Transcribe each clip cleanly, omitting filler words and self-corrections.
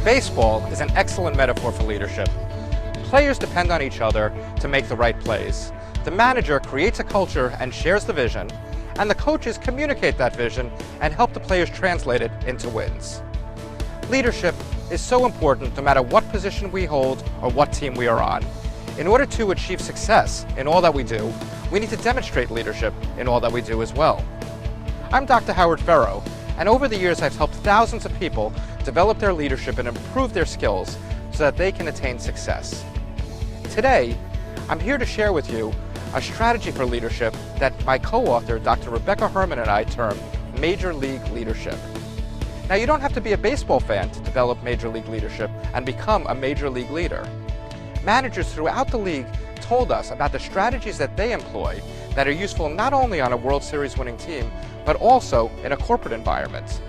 Baseball is an excellent metaphor for leadership. Players depend on each other to make the right plays. The manager creates a culture and shares the vision, and the coaches communicate that vision and help the players translate it into wins. Leadership is so important no matter what position we hold or what team we are on. In order to achieve success in all that we do, we need to demonstrate leadership in all that we do as well. I'm Dr. Howard Fero, and over the years I've helped thousands of people develop their leadership and improve their skills so that they can attain success. Today, I'm here to share with you a strategy for leadership that my co-author, Dr. Rebecca Herman, and I term Major League Leadership. Now, you don't have to be a baseball fan to develop Major League Leadership and become a Major League leader. Managers throughout the league told us about the strategies that they employ that are useful not only on a World Series winning team, but also in a corporate environment.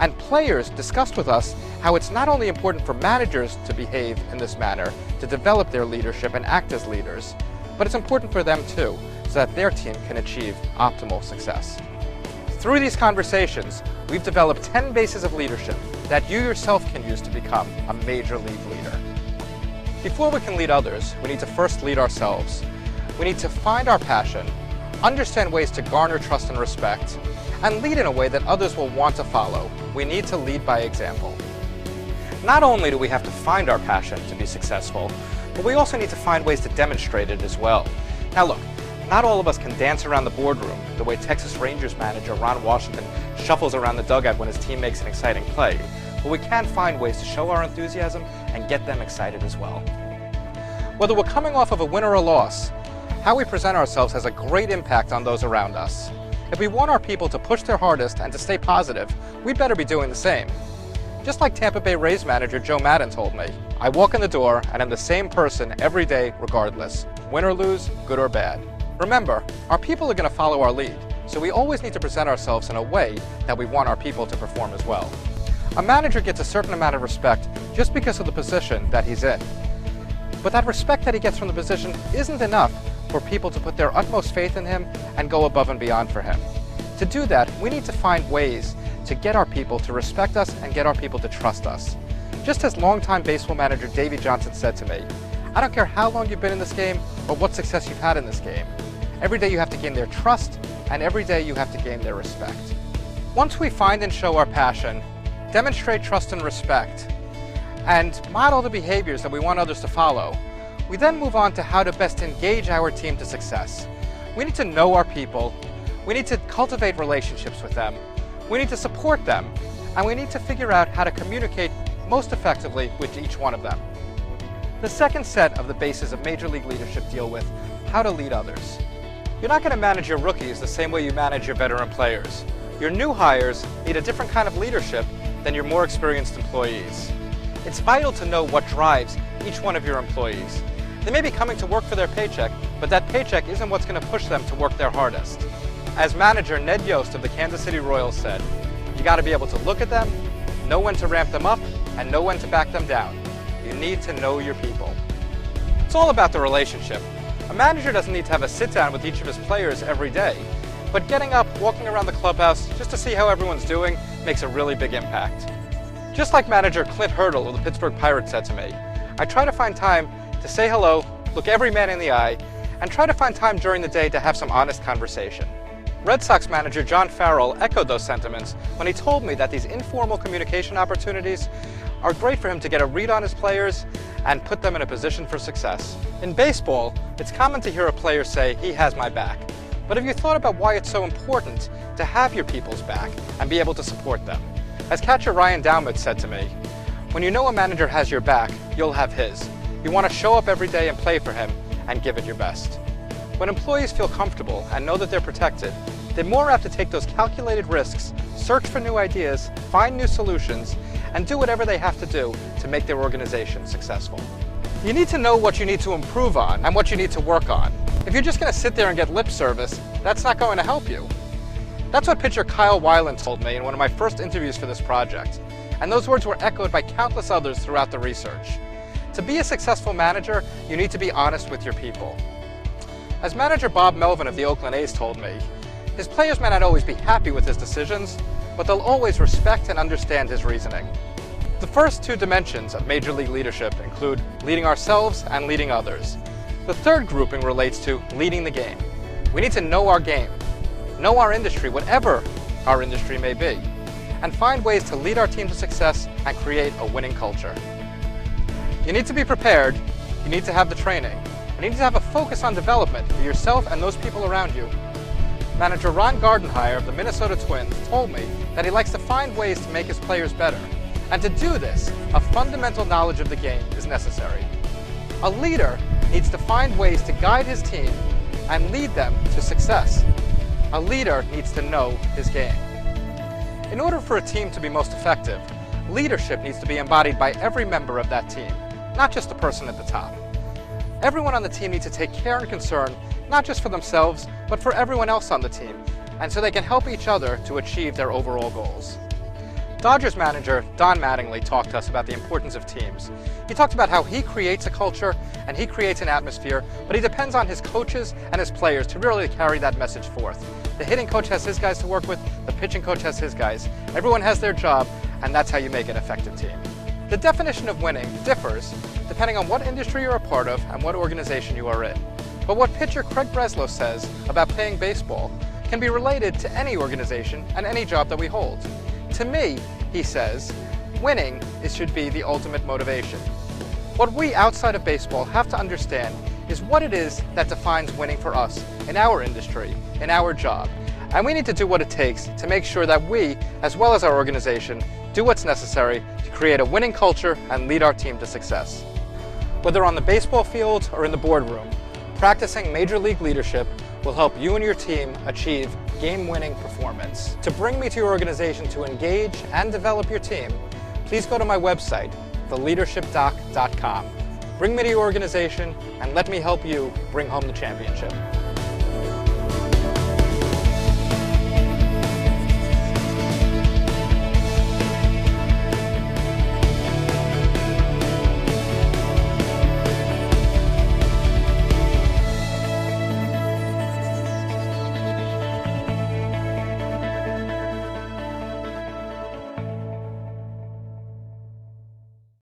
And players discussed with us how it's not only important for managers to behave in this manner, to develop their leadership and act as leaders, but it's important for them too, so that their team can achieve optimal success. Through these conversations, we've developed 10 bases of leadership that you yourself can use to become a Major League leader. Before we can lead others, we need to first lead ourselves. We need to find our passion, understand ways to garner trust and respect, and lead in a way that others will want to follow. We need to lead by example. Not only do we have to find our passion to be successful, but we also need to find ways to demonstrate it as well. Now look, not all of us can dance around the boardroom the way Texas Rangers manager Ron Washington shuffles around the dugout when his team makes an exciting play, but we can find ways to show our enthusiasm and get them excited as well. Whether we're coming off of a win or a loss, how we present ourselves has a great impact on those around us. If we want our people to push their hardest and to stay positive, we'd better be doing the same. Just like Tampa Bay Rays manager Joe Maddon told me, I walk in the door and I'm the same person every day regardless, win or lose, good or bad. Remember, our people are going to follow our lead, so we always need to present ourselves in a way that we want our people to perform as well. A manager gets a certain amount of respect just because of the position that he's in. But that respect that he gets from the position isn't enough for people to put their utmost faith in him and go above and beyond for him. To do that, we need to find ways to get our people to respect us and get our people to trust us. Just as longtime baseball manager DAVEY said to me, I don't care how long you've been in this game or what success you've had in this game. Every day you have to gain their trust, and every day you have to gain their respect. Once we find and show our passion, demonstrate trust and respect, and model the behaviors that we want others to follow, we then move on to how to best engage our team to success. We need to know our people, we need to cultivate relationships with them, we need to support them, and we need to figure out how to communicate most effectively with each one of them. The second set of the bases of Major League Leadership deal with how to lead others. You're not going to manage your rookies the same way you manage your veteran players. Your new hires need a different kind of leadership than your more experienced employees. It's vital to know what drives each one of your employees. They may be coming to work for their paycheck, but that paycheck isn't what's going to push them to work their hardest. As manager Ned Yost of the Kansas City Royals said, you got to be able to look at them, know when to ramp them up, and know when to back them down. You need to know your people. It's all about the relationship. A manager doesn't need to have a sit-down with each of his players every day, but getting up, walking around the clubhouse just to see how everyone's doing makes a really big impact. Just like manager Clint Hurdle of the Pittsburgh Pirates said to me, I try to find time to say hello, look every man in the eye, and try to find time during the day to have some honest conversation. Red Sox manager John Farrell echoed those sentiments when he told me that these informal communication opportunities are great for him to get a read on his players and put them in a position for success. In baseball, it's common to hear a player say, he has my back. But have you thought about why it's so important to have your people's back and be able to support them? As catcher Ryan Doumit said to me, when you know a manager has your back, you'll have his. You want to show up every day and play for him and give it your best. When employees feel comfortable and know that they're protected, they're more apt to take those calculated risks, search for new ideas, find new solutions, and do whatever they have to do to make their organization successful. You need to know what you need to improve on and what you need to work on. If you're just going to sit there and get lip service, that's not going to help you. That's what pitcher Kyle Weiland told me in one of my first interviews for this project, and those words were echoed by countless others throughout the research. To be a successful manager, you need to be honest with your people. As manager Bob Melvin of the Oakland A's told me, his players may not always be happy with his decisions, but they'll always respect and understand his reasoning. The first two dimensions of Major League leadership include leading ourselves and leading others. The third grouping relates to leading the game. We need to know our game, know our industry, whatever our industry may be, and find ways to lead our team to success and create a winning culture. You need to be prepared, you need to have the training, you need to have a focus on development for yourself and those people around you. Manager Ron Gardenhire of the Minnesota Twins told me that he likes to find ways to make his players better. And to do this, a fundamental knowledge of the game is necessary. A leader needs to find ways to guide his team and lead them to success. A leader needs to know his game. In order for a team to be most effective, leadership needs to be embodied by every member of that team, not just the person at the top. Everyone on the team needs to take care and concern, not just for themselves, but for everyone else on the team, and so they can help each other to achieve their overall goals. Dodgers manager Don Mattingly talked to us about the importance of teams. He talked about how he creates a culture and he creates an atmosphere, but he depends on his coaches and his players to really carry that message forth. The hitting coach has his guys to work with, the pitching coach has his guys. Everyone has their job, and that's how you make an effective team. The definition of winning differs depending on what industry you're a part of and what organization you are in. But what pitcher Craig Breslow says about playing baseball can be related to any organization and any job that we hold. To me, he says, winning should be the ultimate motivation. What we outside of baseball have to understand is what it is that defines winning for us in our industry, in our job. And we need to do what it takes to make sure that we, as well as our organization, do what's necessary to create a winning culture and lead our team to success. Whether on the baseball field or in the boardroom, practicing Major League leadership will help you and your team achieve game-winning performance. To bring me to your organization to engage and develop your team, please go to my website, theleadershipdoc.com. Bring me to your organization and let me help you bring home the championship.